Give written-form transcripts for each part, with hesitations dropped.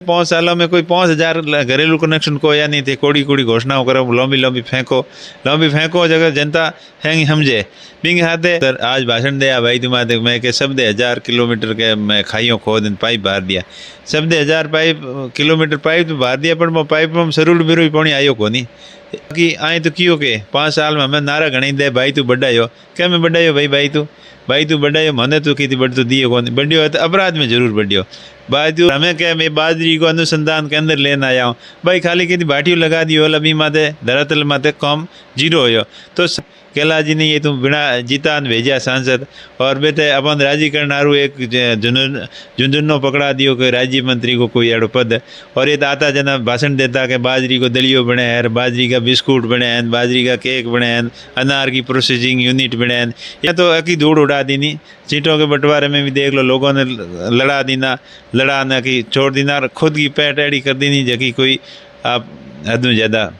5 सालों में कोई 5,000 घरेलू कनेक्शन को या नहीं थे। कोड़ी कोड़ी घोषणाओं करो, लंबी लंबी फेंको जगह जनता हैंग समझे बिंग हाथे। आज भाषण दिया भाई तुम्हारे मैं के सब दे 1000 किलोमीटर के मैं खाइयों खोद पाइप बाहर दिया, सब दे 1000 किलोमीटर पाइप तो बाहर दिया, पर वो पाइप में सरूल बिरू पानी आयो को नहीं कि आए तो क्यों के 5 साल में हमें नारा गणी दे भाई तू बढ़ायो क्या मैं बढ़ायो भाई तू बढ़ायो मने तू की बढ़ तो दिए कौन बढ़ियो है तो अपराध में जरूर बढ़ियो भाई तू हमें क्या मैं बाजरी को अनुसंधान के अंदर लेना आया हूँ भाई खाली की बाटियों लगा दियो लबी माते धरातल माते कम जीरो हो तो कैला जी ने ये तुम बिना जीता भेजा सांसद और बेटे अपन राजी करनारू एक झुंझुनो पकड़ा दियो कि राज्य मंत्री को कोई एड़ो पद और ये आता जना भाषण देता कि बाजरी को दलियो बने हैं, बाजरी का बिस्कुट बने हैं, बाजरी का केक बने हैं, अनार की प्रोसेसिंग यूनिट बने हैं। या तो अकी धूड़ उड़ा दीनी सीटों के बंटवारे में भी देख लो लोगों ने लड़ा कि छोड़ दीना खुद की पैट एड़ी कर दीनी जबकि कोई आप हद ज़्यादा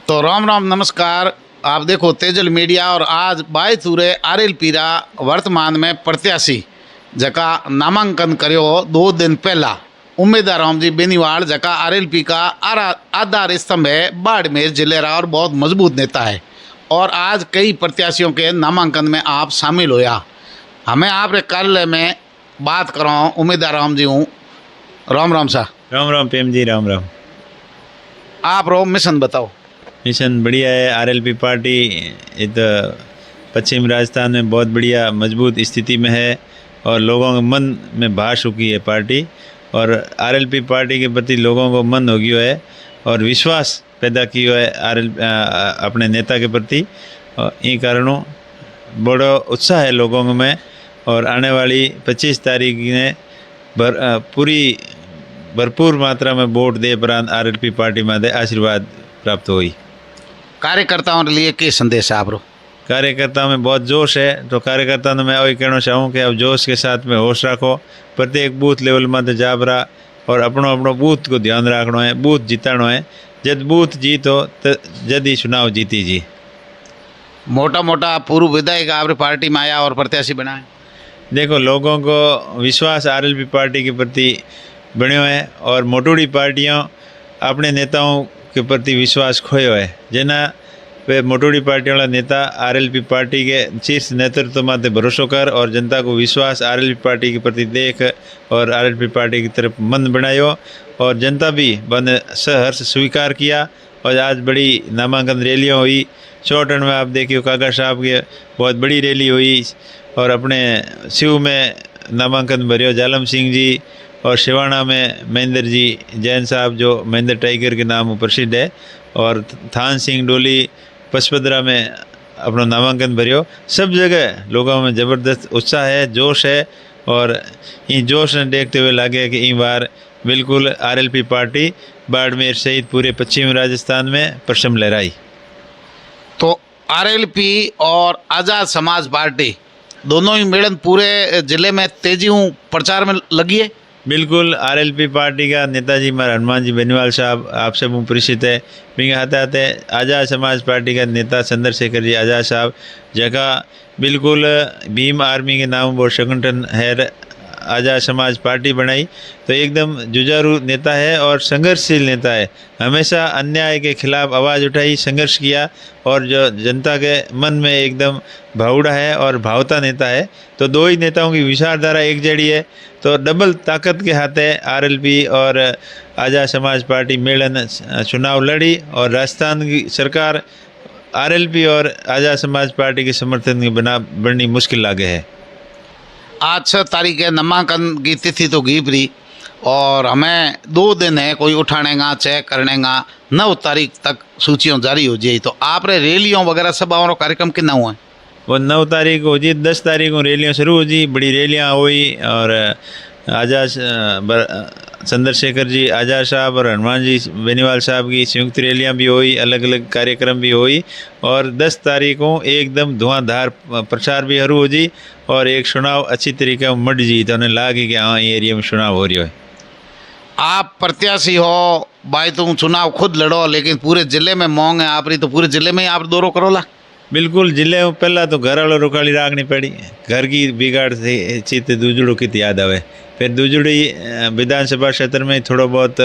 तो राम राम नमस्कार। आप देखो तेजल मीडिया और आज 22 सूरे आरेल पीरा वर्तमान में प्रत्याशी जका नामांकन करो 2 दिन पहला उम्मीदवार राम जी बेनीवाल जका आरएलपी का आधार स्तंभ है बाड़मेर जिले रा और बहुत मजबूत नेता है और आज कई प्रत्याशियों के नामांकन में आप शामिल होया। हमें आपके कार्यालय में बात करो उम्मीदवार राम जी हूँ। राम राम सा। राम राम प्रेम जी राम राम। आप रो मिशन बताओ। मिशन बढ़िया है। आरएलपी पार्टी तो पश्चिम राजस्थान में बहुत बढ़िया मजबूत स्थिति में है और लोगों के मन में भा चुकी है पार्टी और आरएलपी पार्टी के प्रति लोगों को मन हो गया है और विश्वास पैदा किया है अपने नेता के प्रति। इन कारणों बड़ा उत्साह है लोगों में और आने वाली 25 तारीख ने भरपूर मात्रा में वोट दे उपरांत आरएलपी पार्टी में आशीर्वाद प्राप्त हुई। कार्यकर्ताओं के लिए क्या संदेश है आपरो? कार्यकर्ताओं में बहुत जोश है तो कार्यकर्ताओं ने मैं वही कहना चाहूँ कि अब जोश के साथ में होश रखो, प्रत्येक बूथ लेवल में तो जाबरा और अपनो बूथ को ध्यान रखना है, बूथ जीताना है। जब बूथ जीतो तो जद ही चुनाव जीती जी। मोटा पूर्व विधायक आपकी पार्टी में आया और प्रत्याशी बनाए। देखो लोगों को विश्वास आरएलपी पार्टी के प्रति बनो है और मोटूड़ी पार्टियाँ अपने नेताओं के प्रति विश्वास खोयो है जना वे मोटूड़ी पार्टी वाला नेता आरएलपी पार्टी के शीर्ष नेतृत्व माते भरोसा कर और जनता को विश्वास आरएलपी पार्टी के प्रति देख और आरएलपी पार्टी की तरफ मन बनायो और जनता भी बन सहर्ष स्वीकार किया। और आज बड़ी नामांकन रैलियाँ हुई। चौटन में आप देखियो काका साहब की बहुत बड़ी रैली हुई और अपने शिव में नामांकन भरियो जालम सिंह जी और शिवाना में महेंद्र जी जैन साहब जो महेंद्र टाइगर के नाम प्रसिद्ध है और थान सिंह डोली पचपदरा में अपना नामांकन भरियो। सब जगह लोगों में ज़बरदस्त उत्साह है, जोश है और इन जोश ने देखते हुए लगे कि इन बार बिल्कुल आरएलपी पार्टी बाड़मेर सहित पूरे पश्चिम राजस्थान में परचम लहराई। तो आरएलपी और आज़ाद समाज पार्टी दोनों ही मेड़न पूरे जिले में तेजी प्रचार में लगी है। बिल्कुल आरएलपी पार्टी का नेताजी हमारे हनुमान जी बेनीवाल साहब आपसे परिचित है। बिंग आते आते आज़ाद समाज पार्टी का नेता चंद्रशेखर जी आज़ाद साहब जगह बिल्कुल भीम आर्मी के नाम वो संगठन है आज़ाद समाज पार्टी बनाई तो एकदम जुझारू नेता है और संघर्षशील नेता है। हमेशा अन्याय के खिलाफ आवाज़ उठाई, संघर्ष किया और जो जनता के मन में एकदम भावड़ा है और भावता नेता है। तो दो ही नेताओं की विचारधारा एक जड़ी है तो डबल ताकत के हाथे आरएलपी और आज़ाद समाज पार्टी मेलन चुनाव लड़ी और राजस्थान की सरकार आरएलपी और आज़ाद समाज पार्टी के समर्थन की बननी मुश्किल लागे है। आज 6 तारीख है नामांकन की तिथि तो घीपरी और हमें 2 दिन है कोई उठानेगा चेक करेगा 9 तारीख तक सूचियों जारी हो जाए। तो आप रे रैलियों वगैरह सब और कार्यक्रम कितना हुआ है? वो 9 तारीख हो जी, 10 तारीख को रैलियाँ शुरू हो जी, बड़ी रैलियाँ हुई और आज़ाद चंद्रशेखर जी आज़ाद साहब और हनुमान जी बेनीवाल साहब की संयुक्त रैलियाँ भी हुई, अलग अलग कार्यक्रम भी हुई और 10 तारीख को एकदम धुआंधार प्रचार भी शुरू हो जी और एक चुनाव अच्छी तरीके से मट जी तो उन्हें लगे कि हाँ ये एरिया में चुनाव हो रही है। आप प्रत्याशी हो भाई, तुम चुनाव खुद लड़ो लेकिन पूरे जिले में मांग है आप रही तो पूरे जिले में आप दौरो करोला। बिल्कुल जिले में पहला तो घर वालों रुकाली राखनी पड़ी, घर की बिगाड़ से चित दूजड़ों की याद आवे फिर दूसरी विधानसभा क्षेत्र में थोड़ा बहुत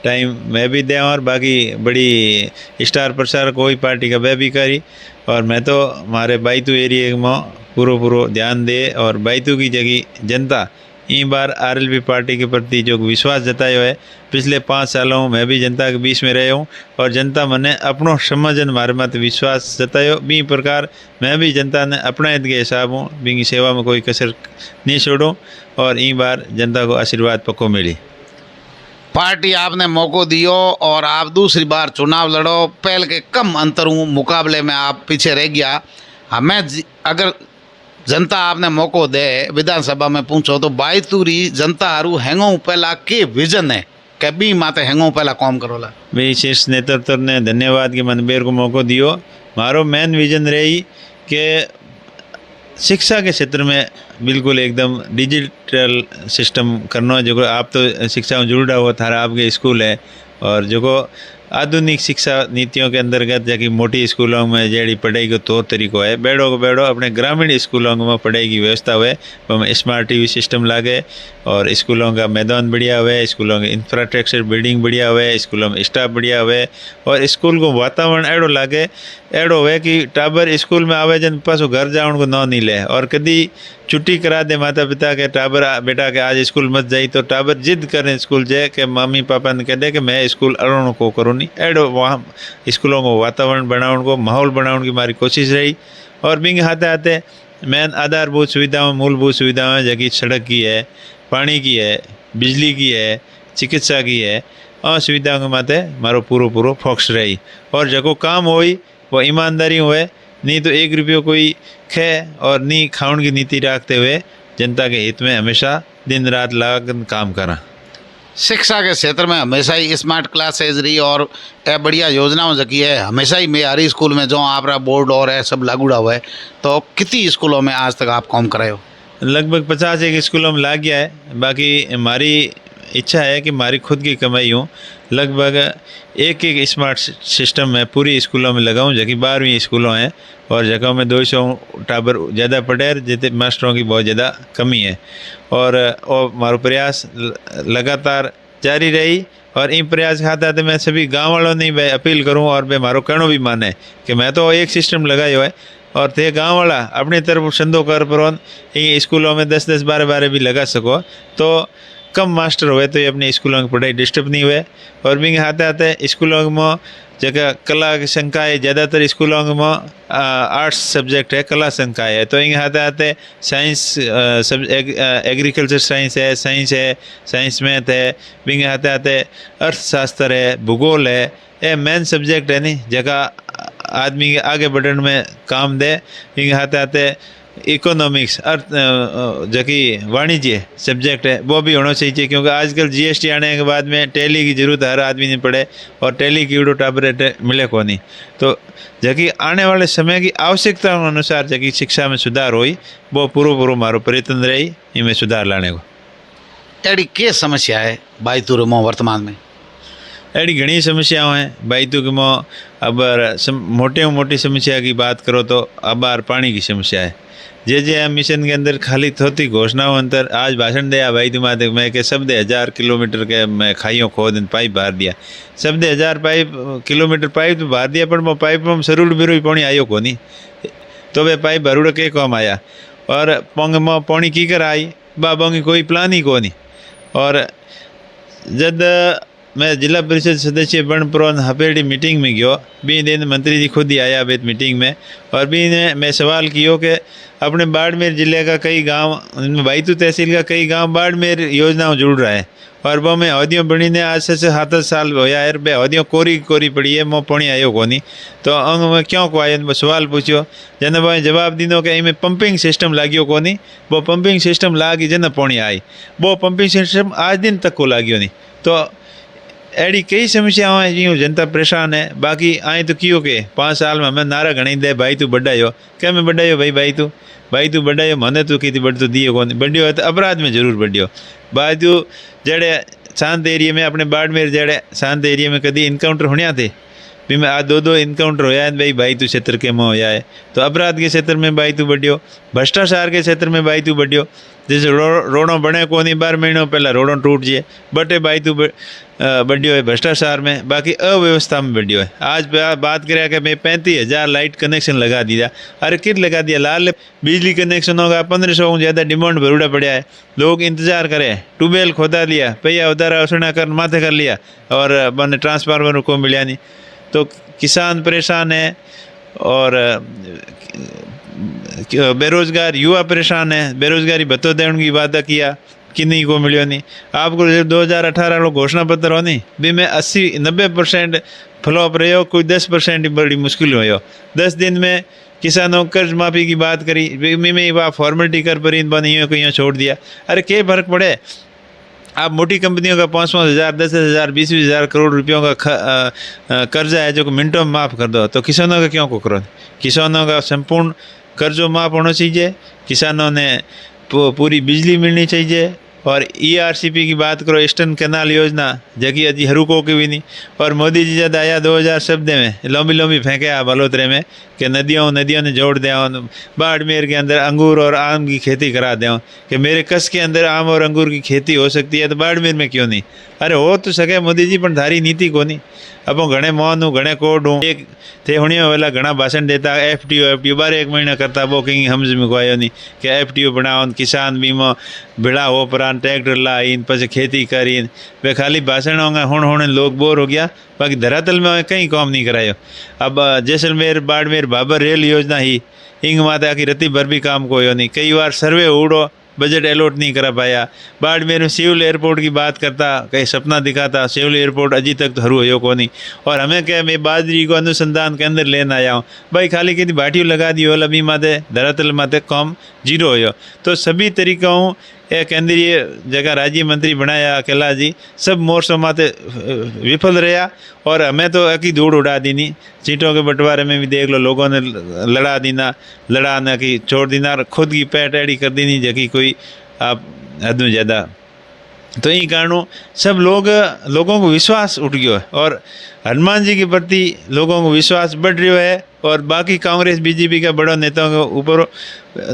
टाइम मैं भी दिया और बाकी बड़ी स्टार प्रचार कोई पार्टी का वह भी करी। और मैं तो हमारे बाईतू एरिया में पूरा ध्यान दे और बाईतू की जगह जनता इन बार आरएलपी पार्टी के प्रति जो विश्वास जतायो है, पिछले 5 सालों में मैं भी जनता के बीच में रहा हूँ और जनता मैंने अपनों समझन मारे मत विश्वास जतायो। बी प्रकार मैं भी जनता ने अपना के हिसाब हूँ बी सेवा में कोई कसर नहीं छोड़ूँ और इन बार जनता को आशीर्वाद पक्को मिली। पार्टी आपने मौको दियो और आप दूसरी बार चुनाव लड़ो, पहले के कम अंतरों मुकाबले में आप पीछे रह गया। हमें अगर जनता आपने मौको दे विधानसभा में पूछो तो बाईतूरी जनता हारू हैंगो पहला के विजन है कि बी माते हैंगो पहला काम करोला। भाई शीर्ष नेतृत्व ने धन्यवाद कि मन बेर को मौको दियो। मारो मेन विजन रही कि शिक्षा के क्षेत्र में बिल्कुल एकदम डिजिटल सिस्टम करना। जो आप तो शिक्षा में जुड़ा हुआ थारा आपके स्कूल है और जो आधुनिक शिक्षा नीतियों के अंतर्गत जबकि मोटी स्कूलों में जड़ी पढ़ाई को तौर तरीको है बेड़ो को बेड़ो अपने ग्रामीण स्कूलों में पढ़ाई की व्यवस्था हुए वह स्मार्ट टीवी सिस्टम लागे और स्कूलों का मैदान बढ़िया हुए, स्कूलों के इंफ्रास्ट्रक्चर बिल्डिंग बढ़िया हुए, स्कूलों में स्टाफ बढ़िया हुए और स्कूल को वातावरण एड़ो लागे एड़ो हुए कि टाबर स्कूल में आवे जन पासो घर जाओ को न नहीं ले और कदी छुट्टी करा दे माता पिता के टाबर बेटा के आज स्कूल मत जाई तो टाबर जिद करें स्कूल जाए कि मम्मी पापा ने कह दे कि मैं स्कूल अड़ों को करूँ नहीं। एड़ो वहाँ स्कूलों को वातावरण बनाने को माहौल बनाने की हमारी कोशिश रही। और बिंग आते आते मेन आधारभूत सुविधाओं मूलभूत सुविधाएं जबकि सड़क की है, पानी की है, बिजली की है, चिकित्सा की है और सुविधाओं के माते मारो पूरो फोकस रही और जो काम होई वो ईमानदारी हुए नहीं तो 1 रुपये कोई खे और नहीं खाउन की नीति रखते हुए जनता के हित में हमेशा दिन रात लगन काम करा। शिक्षा के क्षेत्र में हमेशा ही स्मार्ट क्लासेज रही और बढ़िया योजनाओं जकी है हमेशा ही मेयारी स्कूल में जो आपका बोर्ड और है सब लागूड़ा हुआ है। तो कितनी स्कूलों में आज तक आप काम कराए हो? लगभग 50 स्कूलों में लाग गया है। बाकी हमारी इच्छा है कि हमारी खुद की कमाई हूँ लगभग एक स्मार्ट सिस्टम में पूरी स्कूलों में लगाऊं जबकि 12वीं स्कूलों हैं और जगहों में 200 टाबर ज़्यादा पढ़े जितने मास्टरों की बहुत ज़्यादा कमी है और हमारा प्रयास लगातार जारी रही। और इन प्रयास खाते थे मैं सभी गाँव वालों ने मैं अपील करूँ और मैं मारो कहना भी माने कि मैं तो एक सिस्टम लगायो है और थे गाँव वाला अपनी तरफ संदो कर पर इन स्कूलों में 10-10 12-12 भी लगा सको तो कम मास्टर हुए तो ये अपने स्कूलों की पढ़ाई डिस्टर्ब नहीं हुए। और भी आते आते स्कूलों में जगह कला की संख्या है ज़्यादातर स्कूलों में आर्ट्स सब्जेक्ट है, कला संख्या है तो इन आते आते साइंस सब एग्रीकल्चर साइंस है, साइंस मैथ है, भी आते आते अर्थशास्त्र है, भूगोल है, ये मेन सब्जेक्ट है नहीं जगह आदमी के आगे बढ़ने में काम दे। इन आते आते इकोनॉमिक्स अर्थ जबकि वाणिज्य सब्जेक्ट है वो भी होना चाहिए क्योंकि आजकल जीएसटी आने के बाद में टैली की जरूरत हर आदमी ने पड़े और टैली की उड़ो टाबरेट मिले को नहीं तो जबकि आने वाले समय की आवश्यकता अनुसार जबकि शिक्षा में सुधार हुई वो पूरो मारो प्रयत्न रही इनमें सुधार लाने को। एड़ी के समस्या है बाईतूर में वर्तमान में? ऐसी घनी समस्याओं हैं बाईतू के में। अब मोटी समस्या की बात करो तो अबार पानी की समस्या है। जे मिशन के अंदर खाली थोती घोषणाओं अंतर आज भाषण दिया भाई तुम्हारे मैं के सब 1000 किलोमीटर के मैं खाइयों खोद पाइप बाहर दिया सब 1000 किलोमीटर पाइप तो बाहर दिया पर वो पाइप में सरूड़ बिरू पानी आयो को नहीं तो वे पाइप भरूड़ के कम आया और पोंग में पानी की कर आई बाबों की कोई प्लान ही को नहीं। और जब मैं जिला परिषद सदस्य बन पर हपेड़ी मीटिंग में गयो बी दिन मंत्री जी खुद ही आया बेत मीटिंग में और बी ने मैं सवाल कियो कि अपने बाड़मेर जिले का कई गांव बाईतू तहसील का कई गांव बाड़मेर योजनाओं जुड़ रहा है और वो में अवधियों बनी ने आज से 7 साल होया है बे अवधियों कोरी पड़ी है मो पानी आयो को नहीं तो अंग में क्यों को आया सवाल पूछो जन भाई जवाब दीनो कि इनमें पंपिंग सिस्टम लागियो को नहीं वो पंपिंग सिस्टम लागी जन पानी आई वो पंपिंग सिस्टम आज दिन तक को लागियो नहीं तो ऐसी कई समस्याओं हैं जी जनता परेशान है। बाकी आए तो क्यों के 5 साल में हमें नारा घणी दे भाई तू बढ़ायो क्या मैं बढ़ायो भाई तू बढ़ायो मने तू की बढ़ तो दिए कौन बढ़ियो है तो अपराध में जरूर बढ़ियो। भाई तू जड़े शांत एरिया में अपने बाड़मेर जड़े शांत एरिया में कभी इनकाउंटर होने थे भी मैं आज 2 इनकाउंटर होया है भाई तू क्षेत्र के में होया है तो अपराध के क्षेत्र में भाई तू बढ़ियो, भ्रष्टाचार के क्षेत्र में भाई तू बढ़ियो। जैसे रोडों बने को नहीं 12 महीनों पहला रोडों टूट जाए बटे भाई तू बढ़ियो है भ्रष्टाचार में, बाकी अव्यवस्था में बढ़ियो है। आज बात करें कि मैं 35,000 लाइट कनेक्शन लगा दिया, अरे कित लगा दिया लाल बिजली कनेक्शन होगा 1500 ज़्यादा डिमांड भरूड़ा पड़ा है, लोग इंतजार करे, ट्यूबवेल खोदा लिया, पैया उधारा वसूना कर माथे कर लिया और मैंने ट्रांसफार्मर को मिला नहीं, तो किसान परेशान है और बेरोजगार युवा परेशान है। बेरोजगारी भत्तो देने की वादा किया किन्हीं को मिलियो नहीं। आपको 2018 को घोषणा पत्र हो नहीं भी मैं 80-90% फ्लॉप रहो, कोई 10% बड़ी मुश्किल हो। 10 दिन में किसानों कर्ज माफ़ी की बात करी, में वह फॉर्मेलिटी कर पर इन बनी कहीं छोड़ दिया। अरे क्या फ़र्क पड़े, आप मोटी कंपनियों का 5,000, 10,000, 20,000 करोड़ रुपयों का कर्जा है जो कि मिनटों में माफ़ कर दो, तो किसानों का क्यों को करो? किसानों का संपूर्ण कर्जों माफ़ होना चाहिए, किसानों ने पूरी बिजली मिलनी चाहिए। और ERCP की बात करो, ईस्टर्न कैनाल योजना जगी अजी हरूको की भी नहीं। और मोदी जी जब आया 2000 शब्द में लंबी लंबी फेंके आ बलोतरे में कि नदियों ने जोड़ दें, बाड़मेर के अंदर अंगूर और आम की खेती करा दें कि मेरे कस के अंदर आम और अंगूर की खेती हो सकती है तो बाड़मेर में क्यों नहीं? अरे हो तो सके मोदी जी, पर धारी नीति को नहीं। अब घणे मौन हूँ घणे कोड हूँ, एक थे होने वाला घना भाषण देता FTO 12 महीना करता, वो कहीं हमज में आयो नहीं कि FTO बनाओ, किसान बीमा भिड़ा हो परान ट्रैक्टर लाइन पचे खेती करीन, वे खाली भाषण होंगे होने लोग बोर हो गया, बाकी धरातल में कहीं काम नहीं करायो। अब जैसलमेर बाड़मेर बाबर रेल योजना ही इंग माता की रत्ती भर भी काम कोई नहीं, कई बार सर्वे उड़ो बजट अलॉट नहीं करा पाया। बाड़मेर में सिविल एयरपोर्ट की बात करता, कहीं सपना दिखाता, सिविल एयरपोर्ट अजी तक तो हरू हो को नहीं। और हमें क्या, मैं बाजरी को अनुसंधान के अंदर लेना आया हूँ, भाई खाली कितनी भाटियों लगा दी हो लबी माते धरातल माते कम जीरो हो। तो सभी तरीकों एक केंद्रीय जगह राज्य मंत्री बनाया अकेला जी, सब मोर्चों माते विफल रहा और हमें तो अकी धूड़ उड़ा दी नहीं। सीटों के बंटवारे में भी देख लो, लोगों ने लड़ा ना कि छोड़ देना, खुद की पैट एड़ी कर दी नहीं जबकि कोई आप हद में ज़्यादा। तो इन कारणों सब लोगों को विश्वास उठ गया है और हनुमान जी के प्रति लोगों को विश्वास बढ़ रहा है और बाकी कांग्रेस BJP का बड़ों नेताओं के ऊपर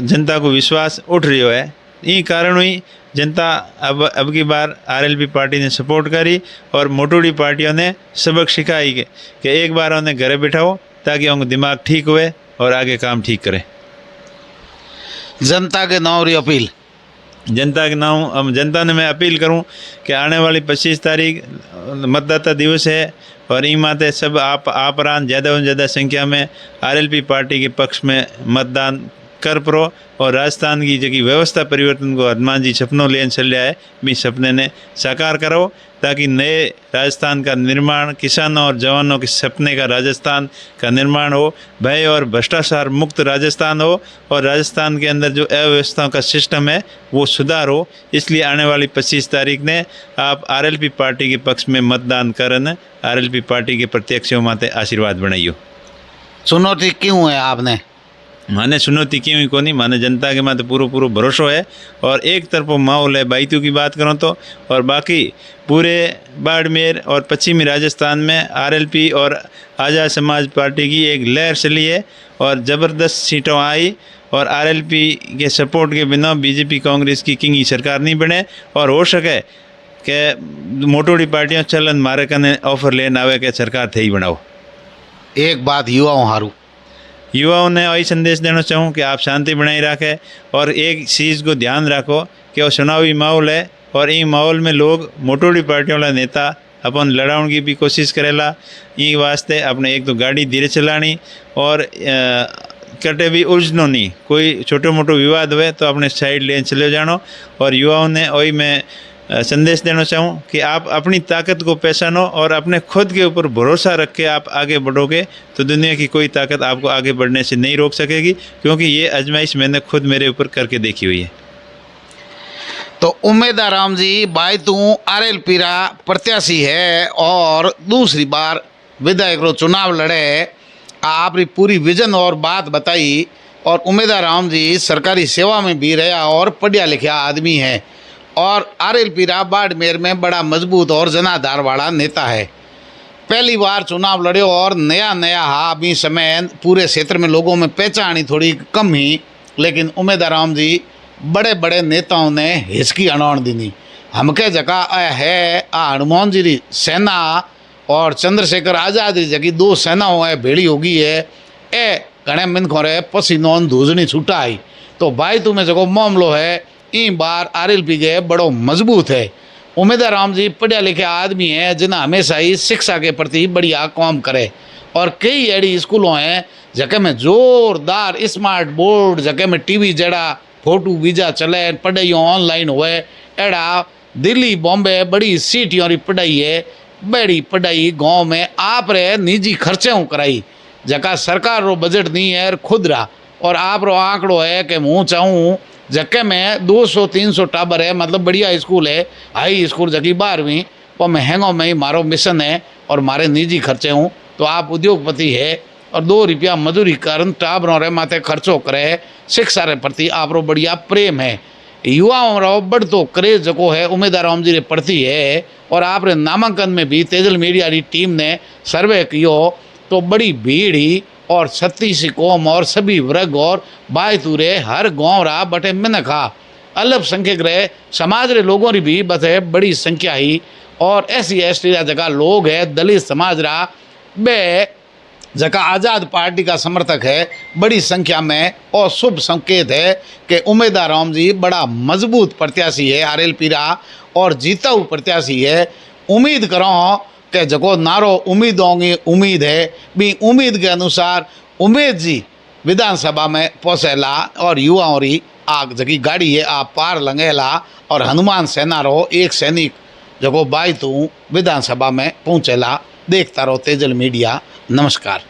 जनता को विश्वास उठ रहा है। इन कारणों ही जनता अब की बार RLP पार्टी ने सपोर्ट करी और मोटूड़ी पार्टियों ने सबक सिखाई कि एक बार उन्हें घरे बिठाओ ताकि उनका दिमाग ठीक हुए और आगे काम ठीक करें। जनता के नाम री अपील, जनता के नाम जनता ने मैं अपील करूं कि आने वाली 25 तारीख मतदाता दिवस है और इन माते सब आप ज़्यादा से ज़्यादा संख्या में RLP पार्टी के पक्ष में मतदान कर परो और राजस्थान की जगह व्यवस्था परिवर्तन को हनुमान जी सपनों लेन चल रहा है, भी सपने ने साकार करो ताकि नए राजस्थान का निर्माण, किसानों और जवानों के सपने का राजस्थान का निर्माण हो, भय और भ्रष्टाचार मुक्त राजस्थान हो और राजस्थान के अंदर जो अव्यवस्थाओं का सिस्टम है वो सुधार हो। इसलिए आने वाली 25 तारीख ने आप RLP पार्टी के पक्ष में मतदान करन RLP पार्टी के प्रत्याशियों माते आशीर्वाद बनाइयो। चुनौती क्यों है आपने? माने चुनौती क्यों ही कोनी, माने जनता के माते पूरो भरोसा है और एक तरफ माहौल है बाईतू की बात करूँ तो, और बाकी पूरे बाड़मेर और पश्चिमी राजस्थान में RLP और आज़ाद समाज पार्टी की एक लहर चली है और ज़बरदस्त सीटों आई और RLP के सपोर्ट के बिना BJP कांग्रेस की किंग सरकार नहीं बने और हो सके कि मोटोड़ी पार्टियाँ चलन मारे कने ऑफर लेन आवे कि सरकार थे ही बनाओ। एक बात युवाओं हारू, युवाओं ने वही संदेश देना चाहूँ कि आप शांति बनाए रखें और एक चीज़ को ध्यान रखो कि वो चुनावी माहौल है और इन माहौल में लोग मोटोड़ी पार्टियों वाला नेता अपन लड़ाने की भी कोशिश करेला। ये वास्ते अपने एक तो गाड़ी धीरे चलानी और कटे भी उलझनो नहीं, कोई छोटो मोटो विवाद हुए तो अपने साइड लेन चले जानो। और युवाओं ने वही मैं संदेश देना चाहूँ कि आप अपनी ताकत को पहचानो और अपने खुद के ऊपर भरोसा रख के आप आगे बढ़ोगे तो दुनिया की कोई ताकत आपको आगे बढ़ने से नहीं रोक सकेगी, क्योंकि ये आजमाइश मैंने खुद मेरे ऊपर करके देखी हुई है। तो उम्मीदाराम जी बाईतू RLP रा प्रत्याशी है और दूसरी बार विधायक रो चुनाव लड़े, आपकी पूरी विजन और बात बताई। और उम्मीदाराम जी सरकारी सेवा में भी रहा और पढ़िया लिखा आदमी है और RLP रा बाड़मेर में बड़ा मजबूत और जनाधार वाला नेता है। पहली बार चुनाव लड़े और नया अभी समय पूरे क्षेत्र में लोगों में पहचानी थोड़ी कम ही, लेकिन उम्मीदाराम जी बड़े बड़े नेताओं ने हिचकी अणौण दी। हमके जका है आ हनुमान जी री सेना और चंद्रशेखर आज़ाद री जकी दो सेनाओं है भेड़ी होगी है ए घणे मिनखों रे पसीनों धूजनी छूटा आई। तो भाई तुम्हें जको मामलो है ई बार RLP के बड़ो मजबूत है। उमेदवार राम जी पढ़ा लिखा आदमी है जिन्हें हमेशा ही शिक्षा के प्रति बढ़िया काम करे और कई अड़ी स्कूलों हैं जगह में जोरदार स्मार्ट बोर्ड जगह में TV जड़ा फोटो वीजा चले पढ़ाई ऑनलाइन हुए एड़ा दिल्ली बॉम्बे बड़ी सिटियों री पढ़ाई है। बड़ी पढ़ाई गांव में आप रे निजी खर्चे हूँ कराई जका सरकार रो बजट नहीं है खुद रहा और आप रो आंकड़ो है कि मुँह चाहूँ जके में 200-300 टाबर है मतलब बढ़िया स्कूल है हाई स्कूल जकी 12वीं वो महंगों में ही मारो मिशन है और मारे निजी खर्चे हूँ। तो आप उद्योगपति है और 2 रुपया मजदूरी कारण टाबरों रे माथे खर्चो करे शिक्षा रे प्रति आप रो बढ़िया प्रेम है। युवाओं रो बढ़तो क्रेज जको है उमेदवार राम जी रे प्रति है और आप रे नामांकन में भी तेजल मीडिया की टीम ने सर्वे कियो तो बड़ी भीड़ ही और 36 कौम और सभी वर्ग और बायतूरे हर गांव रहा बटे मिनखा अल्पसंख्यक रहे समाज रे लोगों री भी बते बड़ी संख्या ही और SC/ST जगह लोग है दलित समाज रहा बे जका आज़ाद पार्टी का समर्थक है बड़ी संख्या में और शुभ संकेत है कि उमेदवार राम जी बड़ा मजबूत प्रत्याशी है RLP रहा और जीता हुआ प्रत्याशी है। उम्मीद करो कि जको नारो उम्मीद होंगी उम्मीद है भी उम्मीद के अनुसार उमेद जी विधानसभा में पहुँचेला और युवाओं री आग जकी गाड़ी है आप पार लंगेला और हनुमान सेना रो एक सैनिक जको बाई तू विधानसभा में पहुँचेला। देखता रहो तेजल मीडिया। नमस्कार।